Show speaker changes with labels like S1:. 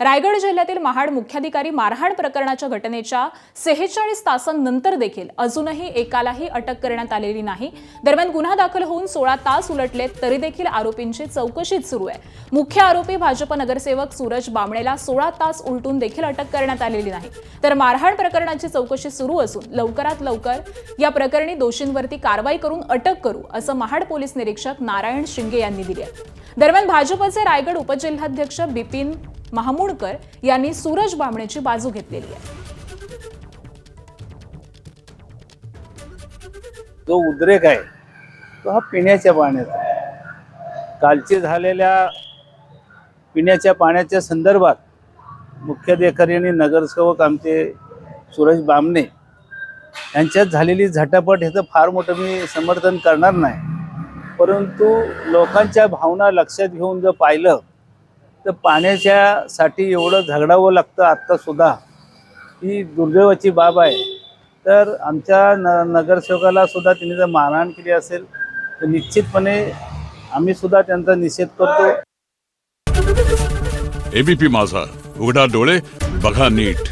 S1: रायगड जिल्ह्यातील महाड मुख्याधिकारी मारहाण प्रकरणाच्या घटनेच्या 46 तासांनंतर देखील अजूनही एकालाही अटक करण्यात आलेली नाही। दरम्यान गुन्हा दाखल होऊन 16 तास उलटले तरी देखील आरोपींची चौकशी सुरू आहे। मुख्य आरोपी भाजप नगरसेवक सूरज बामणेला 16 तास उलटून देखील अटक करण्यात आलेली नाही। तर मारहाण प्रकरणाची चौकशी सुरू असून लवकरात लवकर या प्रकरणी दोषींवरती कारवाई करून अटक करू असं महाड पोलीस निरीक्षक नारायण शिंगे यांनी दिले आहे। दरम्यान भाजपचे रायगड उपजिल्हाध्यक्ष बिपिन महामुडकर यांनी सूरज बामणेची बाजू घेतलेली आहे।
S2: जो उद्रेक आहे तो हा पिण्याच्या पाण्याचा आहे। कालचे झालेल्या पिण्याच्या पाण्याच्या संदर्भात मुख्याधिकारी आणि नगरसेवक आमचे सूरज बामणे यांच्यात झालेली झटापट ह्याचं फार मोठं मी समर्थन करणार नाही, परंतु लोकांच्या भावना लक्षात घेऊन जर पाहिलं तर पाण्याच्यासाठी एवढं झगडावं लागतं आत्ता सुद्धा, ही दुर्दैवाची बाब आहे। तर आमच्या नगरसेवकाला सुद्धा त्यांनी जर मारहाण केली असेल तर निश्चितपणे आम्ही सुद्धा त्यांचा निषेध करतो।
S3: एबीपी माझा, उघडा डोळे बघा नीट।